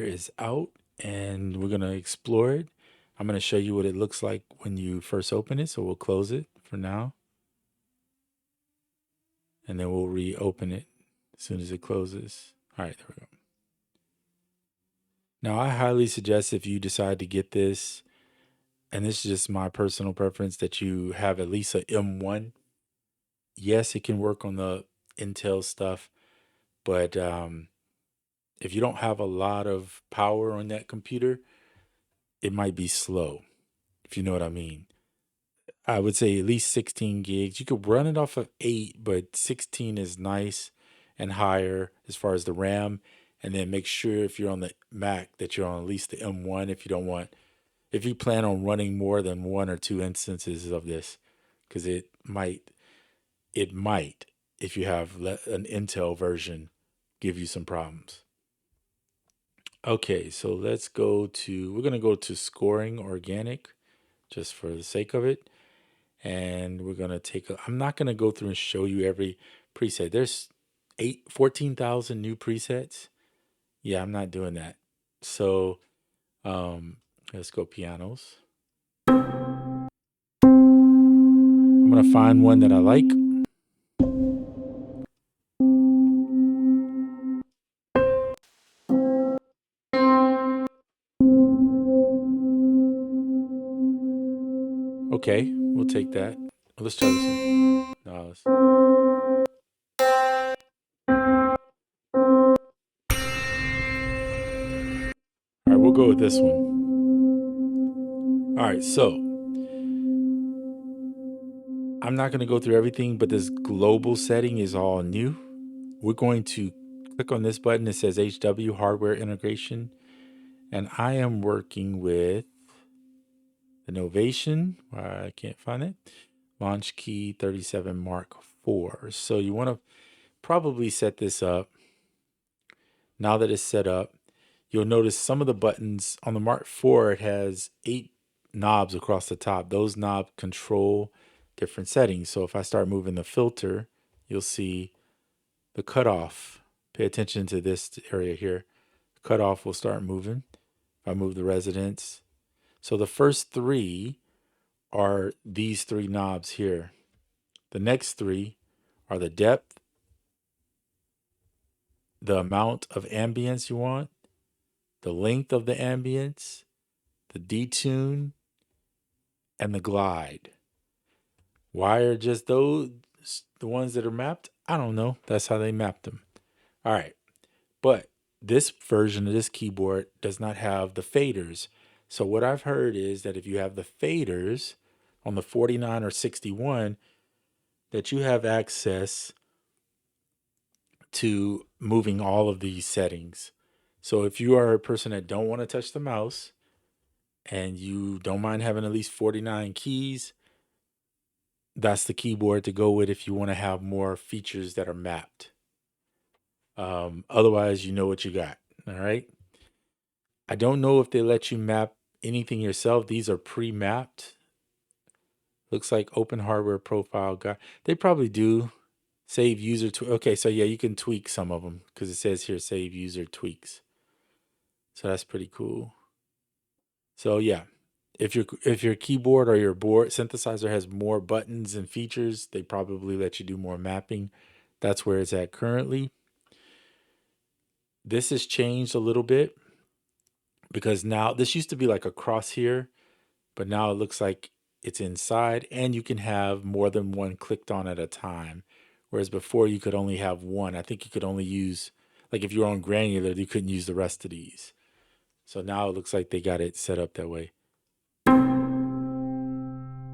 is out and we're going to explore it. I'm going to show you what it looks like when you first open it. So we'll close it for now. And then we'll reopen it as soon as it closes. All right, there we go. Now, I highly suggest if you decide to get this, and this is just my personal preference, that you have at least a M1. Yes, it can work on the Intel stuff, but if you don't have a lot of power on that computer, it might be slow, if you know what I mean. I would say at least 16 gigs. You could run it off of 8, but 16 is nice and higher as far as the RAM. And then make sure if you're on the Mac that you're on at least the M1 if you don't want, if you plan on running more than 1 or 2 instances of this, because it might, if you have an Intel version, give you some problems. Okay, so we're going to go to scoring organic just for the sake of it. And we're going to I'm not going to go through and show you every preset. There's 14,000 new presets. Yeah, I'm not doing that. So let's go pianos. I'm going to find one that I like. Okay, we'll take that. Let's try this one. No, all right, we'll go with this one. All right, so I'm not going to go through everything, but this global setting is all new. We're going to click on this button that says HW hardware integration. And I am working with the Novation. I can't find it. Launch key 37 Mark IV. So you want to probably set this up. Now that it's set up, you'll notice some of the buttons on the Mark IV, it has 8 knobs across the top. Those knobs control different settings. So if I start moving the filter, you'll see the cutoff. Pay attention to this area here. Cutoff will start moving. If I move the resonance. So the first 3 are these 3 knobs here. The next 3 are the depth, the amount of ambience you want, the length of the ambience, the detune, and the glide. Why are just those the ones that are mapped? I don't know. That's how they mapped them. All right. But this version of this keyboard does not have the faders. So what I've heard is that if you have the faders on the 49 or 61, that you have access to moving all of these settings. So if you are a person that don't want to touch the mouse and you don't mind having at least 49 keys, that's the keyboard to go with if you want to have more features that are mapped. Otherwise, you know what you got. All right. I don't know if they let you map anything yourself. These are pre-mapped. Looks like open hardware profile guide. They probably do. Save user okay, so yeah, you can tweak some of them because it says here save user tweaks. So that's pretty cool. So yeah, if your keyboard or your board synthesizer has more buttons and features, they probably let you do more mapping. That's where it's at currently. This has changed a little bit because now this used to be like a crosshair, but now it looks like it's inside and you can have more than one clicked on at a time. Whereas before you could only have one. I think you could only use, like if you're on granular, you couldn't use the rest of these. So now it looks like they got it set up that way.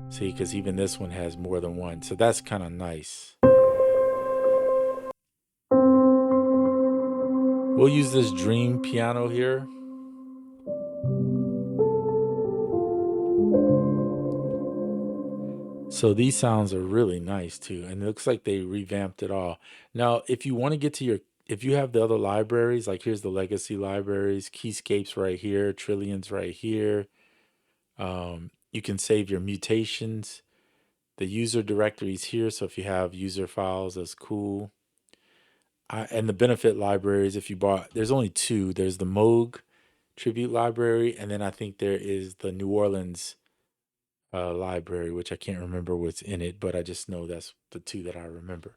See, because even this one has more than one. So that's kind of nice. We'll use this Dream piano here. So these sounds are really nice too. And it looks like they revamped it all. Now, if you want to get to if you have the other libraries, like here's the legacy libraries, Keyscapes right here, Trillions right here. You can save your mutations. The user directory is here. So if you have user files, that's cool. And the benefit libraries, if you bought, there's only 2. There's the Moog tribute library, and then I think there is the New Orleans library, which I can't remember what's in it, but I just know that's the two that I remember.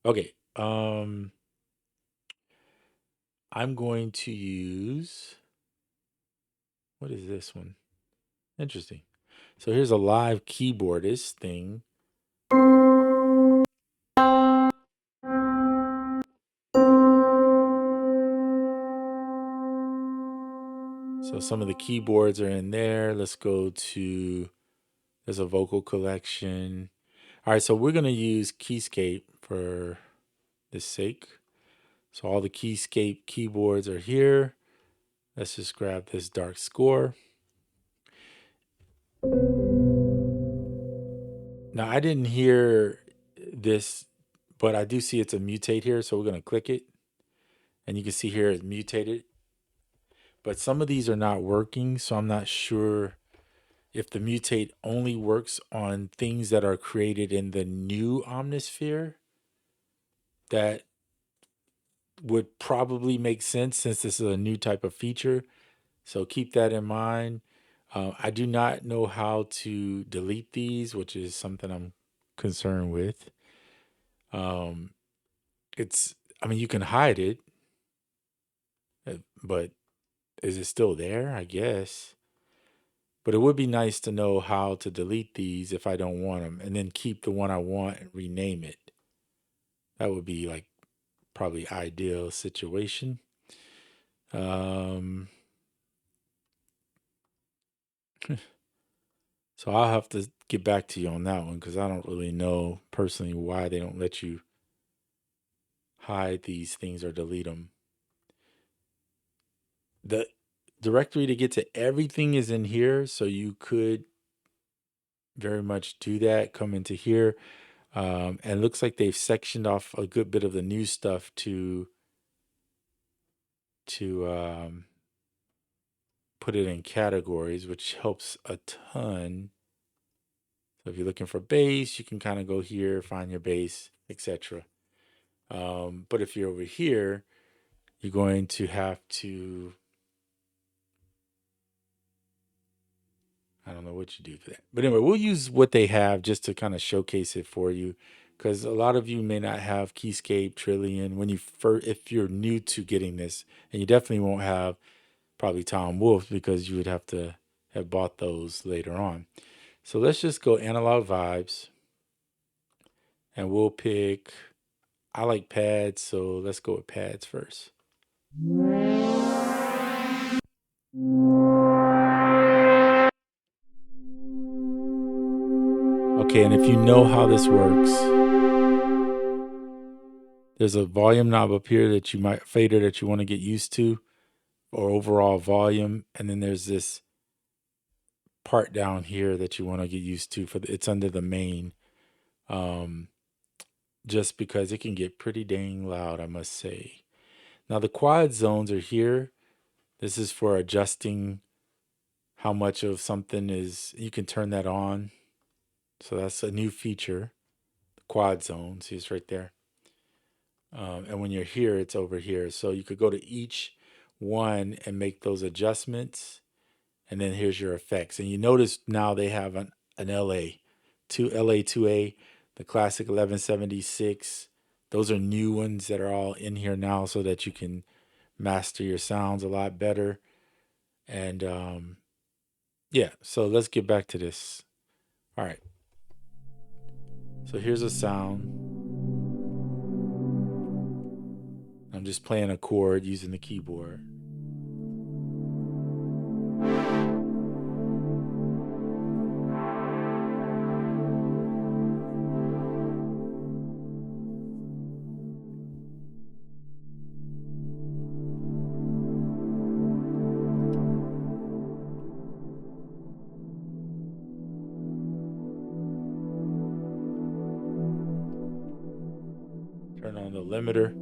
Okay, I'm going to use, what is this one? Interesting. So here's a live keyboardist thing. So some of the keyboards are in there. Let's go to, there's a vocal collection. All right, so we're going to use Keyscape for this sake. So all the Keyscape keyboards are here. Let's just grab this dark score. Now, I didn't hear this, but I do see it's a mutate here. So we're going to click it. And you can see here it's mutated. But some of these are not working. So I'm not sure if the mutate only works on things that are created in the new Omnisphere. That would probably make sense since this is a new type of feature. So keep that in mind. I do not know how to delete these, which is something I'm concerned with. I mean, you can hide it, but is it still there? I guess. But it would be nice to know how to delete these if I don't want them, and then keep the one I want and rename it. That would be like probably ideal situation. So I'll have to get back to you on that one because I don't really know personally why they don't let you hide these things or delete them. The directory to get to everything is in here, so you could very much do that. Come into here, and it looks like they've sectioned off a good bit of the new stuff to put it in categories, which helps a ton. So if you're looking for bass, you can kind of go here, find your bass, etc. But if you're over here, you're going to have to, I don't know what you do for that. But anyway, we'll use what they have just to kind of showcase it for you. Because a lot of you may not have Keyscape, Trillion when you first, if you're new to getting this, and you definitely won't have probably Tom Wolf because you would have to have bought those later on. So let's just go analog vibes, and we'll pick, I like pads, so let's go with pads first. Okay, and if you know how this works, there's a volume knob up here that you might, fader that you want to get used to, or overall volume, and then there's this part down here that you want to get used to for it's under the main, just because it can get pretty dang loud, I must say. Now the quad zones are here. This is for adjusting how much of something is, you can turn that on. So that's a new feature, the quad zone. See, it's right there. And when you're here, it's over here. So you could go to each one and make those adjustments. And then here's your effects. And you notice now they have an LA, LA2A, the classic 1176. Those are new ones that are all in here now so that you can master your sounds a lot better. And yeah, so let's get back to this. All right. So here's a sound. I'm just playing a chord using the keyboard. Turn on the limiter.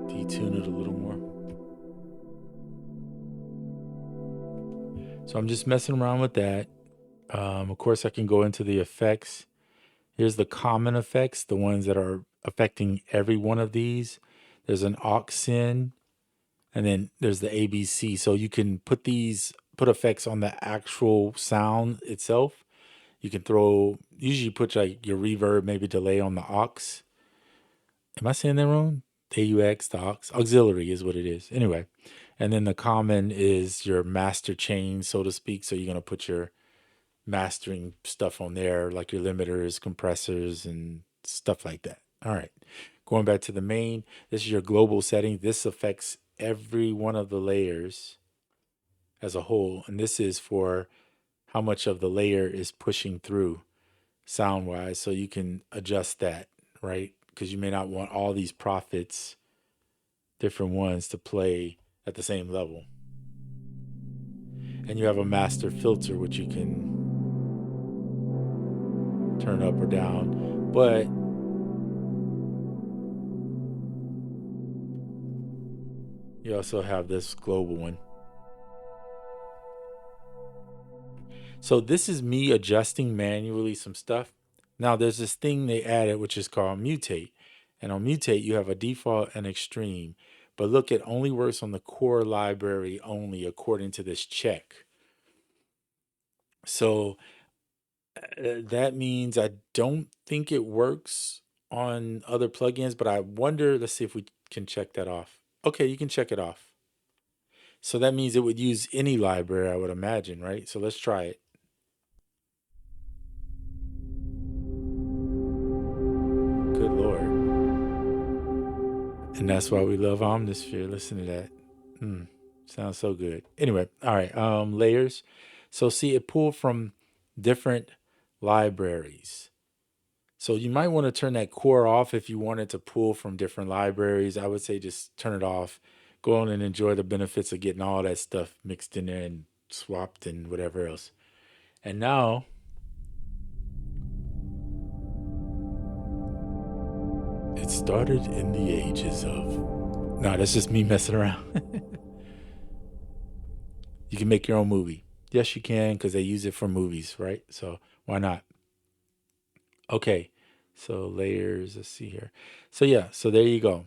Detune it a little more. So I'm just messing around with that. Of course, I can go into the effects. Here's the common effects, the ones that are affecting every one of these. There's an aux in, and then there's the ABC. So you can put effects on the actual sound itself. You can usually put like your reverb, maybe delay on the aux. Am I saying that wrong? AUX, the aux. Auxiliary is what it is. Anyway, and then the common is your master chain, so to speak. So you're going to put your mastering stuff on there, like your limiters, compressors, and stuff like that. All right. Going back to the main, this is your global setting. This affects every one of the layers as a whole. And this is for how much of the layer is pushing through sound wise. So you can adjust that, right? Because you may not want all these profits, different ones, to play at the same level. And you have a master filter, which you can turn up or down. But you also have this global one. So this is me adjusting manually some stuff. Now there's this thing they added, which is called mutate. And on mutate, you have a default and extreme. But look, it only works on the core library only according to this check. So that means I don't think it works on other plugins, but I wonder, let's see if we can check that off. Okay, you can check it off. So that means it would use any library, I would imagine, right? So let's try it. Good Lord. And that's why we love Omnisphere. Listen to that. Sounds so good. Anyway, all right. Layers. So see, it pulled from different libraries. So you might want to turn that core off if you wanted to pull from different libraries. I would say just turn it off. Go on and enjoy the benefits of getting all that stuff mixed in there and swapped and whatever else. And now it started in the ages of. No, that's just me messing around. You can make your own movie. Yes, you can, because they use it for movies, right? So why not? Okay. So layers, let's see here. So yeah, so there you go.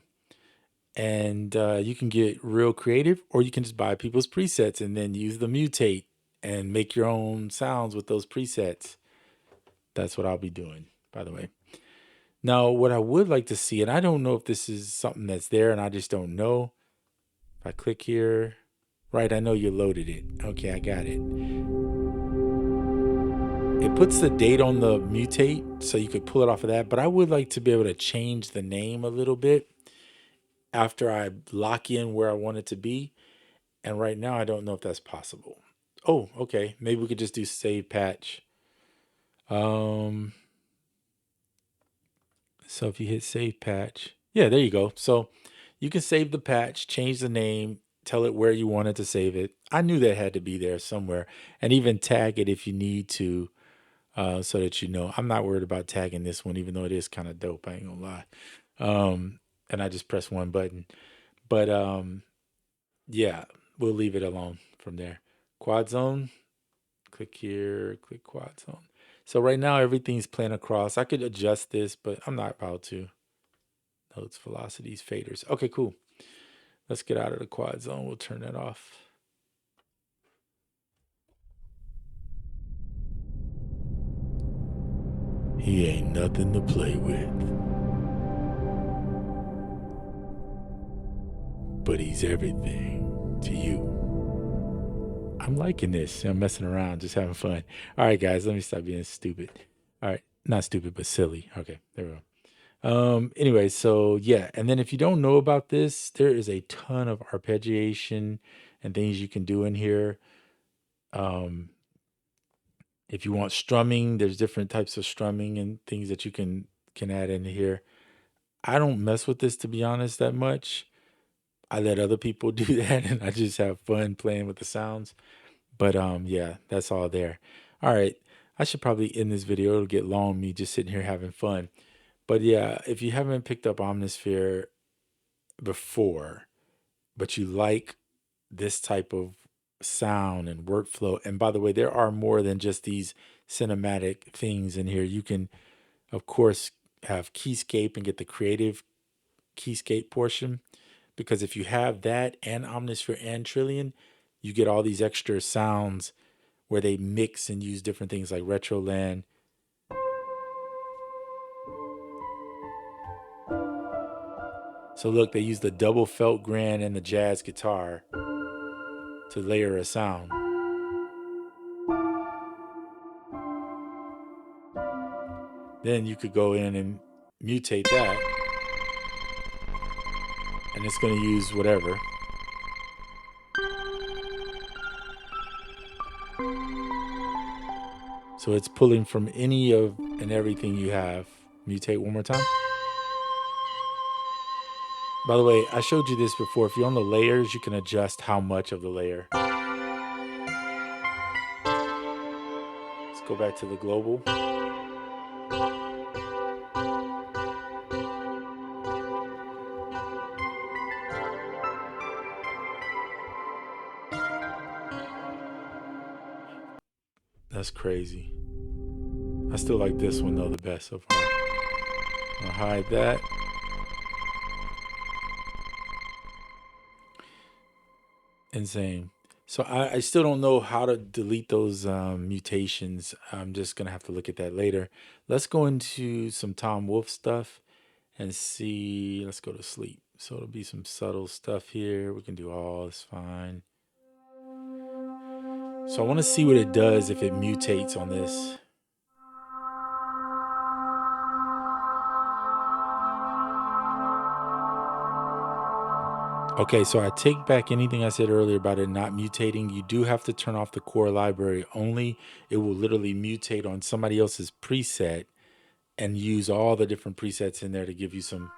And you can get real creative, or you can just buy people's presets and then use the mutate and make your own sounds with those presets. That's what I'll be doing, by the way. Now, what I would like to see, and I don't know if this is something that's there and I just don't know. If I click here, right, I know you loaded it. Okay, I got it. It puts the date on the mutate, so you could pull it off of that. But I would like to be able to change the name a little bit after I lock in where I want it to be. And right now, I don't know if that's possible. Oh, okay. Maybe we could just do save patch. So if you hit save patch, yeah, there you go. So you can save the patch, change the name, tell it where you wanted to save it. I knew that had to be there somewhere, and even tag it if you need to, so that you know. I'm not worried about tagging this one, even though it is kind of dope. I ain't gonna lie. And I just press one button, but yeah, we'll leave it alone from there. Quad zone. Click here, click quad zone. So right now everything's playing across. I could adjust this, but I'm not about to. Notes, velocities, faders. Okay, cool. Let's get out of the quad zone. We'll turn that off. He ain't nothing to play with. But he's everything to you. I'm liking this. I'm messing around, just having fun. All right, guys, let me stop being stupid. All right, not stupid, but silly. Okay, there we go. Anyway, so yeah, and then if you don't know about this, there is a ton of arpeggiation and things you can do in here. If you want strumming, there's different types of strumming and things that you can add in here. I don't mess with this, to be honest, that much. I let other people do that, and I just have fun playing with the sounds. But yeah, that's all there. All right, I should probably end this video. It'll get long, me just sitting here having fun. But yeah, if you haven't picked up Omnisphere before, but you like this type of sound and workflow, and by the way, there are more than just these cinematic things in here. You can, of course, have Keyscape and get the creative Keyscape portion, because if you have that and Omnisphere and Trillion, you get all these extra sounds where they mix and use different things like Retroland. So look, they use the double felt grand and the jazz guitar to layer a sound. Then you could go in and mutate that, and it's going to use whatever. So it's pulling from any of and everything you have. Mutate one more time. By the way, I showed you this before. If you're on the layers, you can adjust how much of the layer. Let's go back to the global. That's crazy. I still like this one though the best so far. I'll hide that. Insane. So I still don't know how to delete those mutations. I'm just gonna have to look at that later. Let's go into some Tom Wolfe stuff and see. Let's go to sleep. So it'll be some subtle stuff here. We can do all this fine. So I want to see what it does if it mutates on this. Okay, so I take back anything I said earlier about it not mutating. You do have to turn off the core library only. It will literally mutate on somebody else's preset and use all the different presets in there to give you some.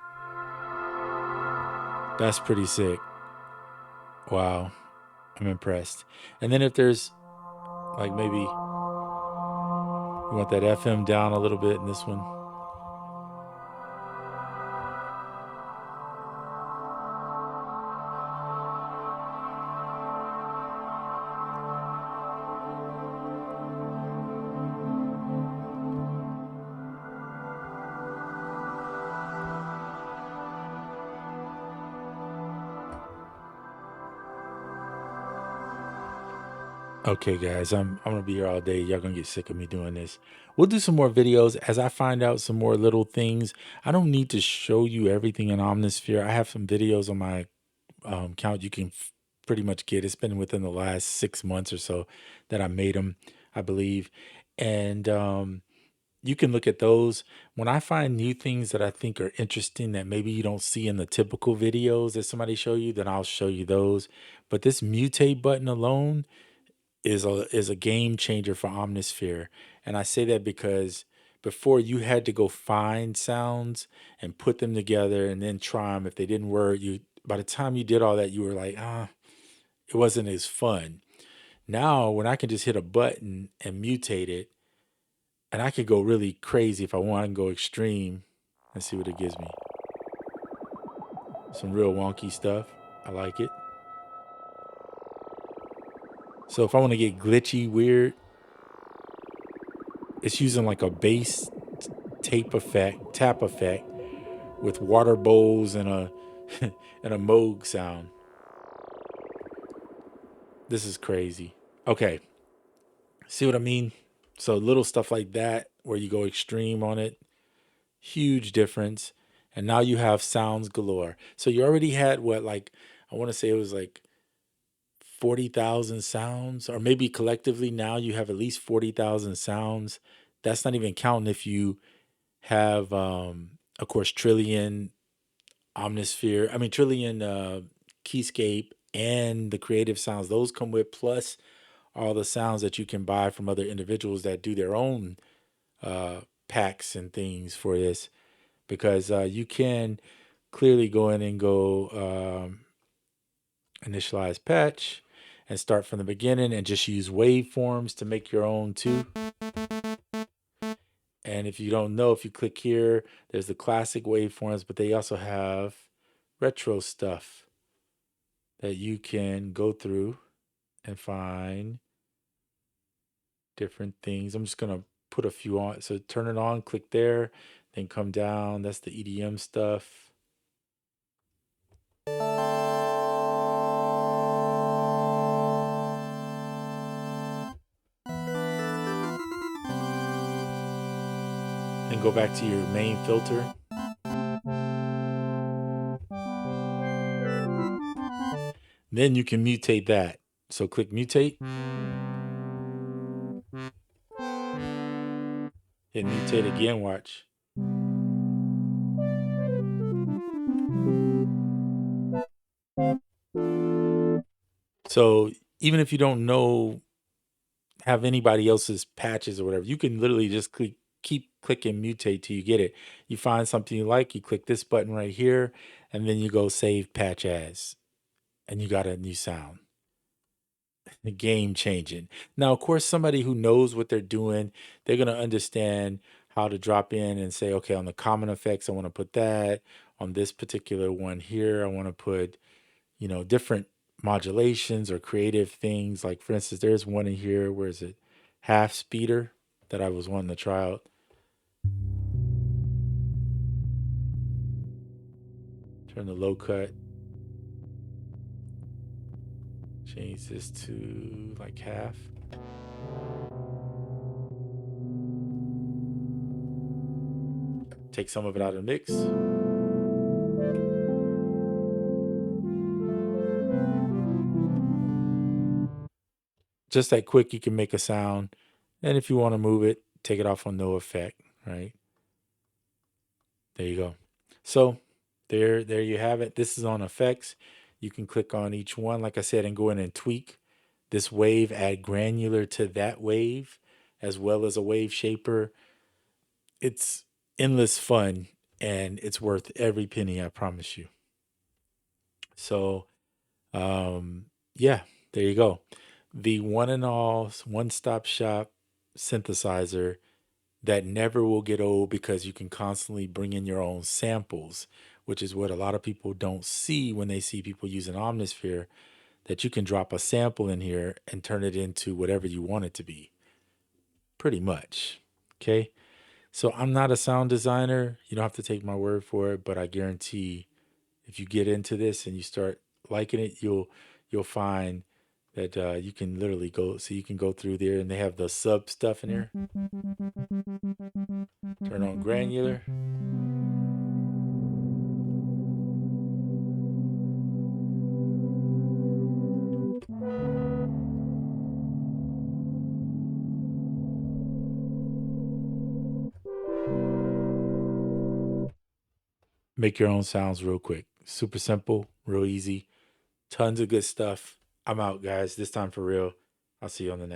That's pretty sick. Wow, I'm impressed. And then if there's like maybe you want that FM down a little bit in this one. Okay, guys, I'm gonna be here all day. Y'all gonna get sick of me doing this. We'll do some more videos as I find out some more little things. I don't need to show you everything in Omnisphere. I have some videos on my account you can pretty much get. It's been within the last 6 months or so that I made them, I believe, and you can look at those. When I find new things that I think are interesting that maybe you don't see in the typical videos that somebody show you, then I'll show you those. But this mutate button alone is a game changer for Omnisphere. And I say that because before you had to go find sounds and put them together and then try them. If they didn't work, you by the time you did all that, you were like, it wasn't as fun. Now, when I can just hit a button and mutate it, and I could go really crazy if I want, I can go extreme and see what it gives me. Some real wonky stuff. I like it. So if I want to get glitchy, weird, it's using like a bass tap effect with water bowls and a and a Moog sound. This is crazy. Okay, see what I mean? So little stuff like that where you go extreme on it, huge difference. And now you have sounds galore. So you already had what, like, I want to say it was like 40,000 sounds, or maybe collectively now you have at least 40,000 sounds. That's not even counting if you have, of course, Trillion, Omnisphere, I mean, Trillion, Keyscape, and the creative sounds. Those come with, plus all the sounds that you can buy from other individuals that do their own packs and things for this, because you can clearly go in and go initialize patch and start from the beginning and just use waveforms to make your own too. And if you don't know, if you click here, there's the classic waveforms, but they also have retro stuff that you can go through and find different things. I'm just going to put a few on. So turn it on, click there. Then come down. That's the EDM stuff. Then go back to your main filter. Then you can mutate that. So click mutate. Hit mutate again, watch. So even if you don't know, have anybody else's patches or whatever, you can literally just keep clicking mutate till you get it. You find something you like, you click this button right here, and then you go save patch as, and you got a new sound. Game changing. Now, of course, somebody who knows what they're doing, they're gonna understand how to drop in and say, okay, on the common effects, I want to put that. On this particular one here, I want to put, different modulations or creative things. Like for instance, there's one in here. Where is it? Half speeder that I was wanting to try out. Turn the low cut. Change this to like half. Take some of it out of the mix. Just that quick, you can make a sound. And if you want to move it, take it off on no effect, right? There you go. So there you have it. This is on effects. You can click on each one, like I said, and go in and tweak this wave, add granular to that wave, as well as a wave shaper. It's endless fun, and it's worth every penny, I promise you. So, yeah, there you go. The one and all, one stop shop synthesizer that never will get old because you can constantly bring in your own samples, which is what a lot of people don't see when they see people using Omnisphere, that you can drop a sample in here and turn it into whatever you want it to be, pretty much. Okay. So I'm not a sound designer. You don't have to take my word for it, but I guarantee if you get into this and you start liking it, you'll find that you can literally go. So you can go through there, and they have the sub stuff in there. Turn on granular. Make your own sounds real quick. Super simple, real easy. Tons of good stuff. I'm out, guys. This time for real. I'll see you on the next.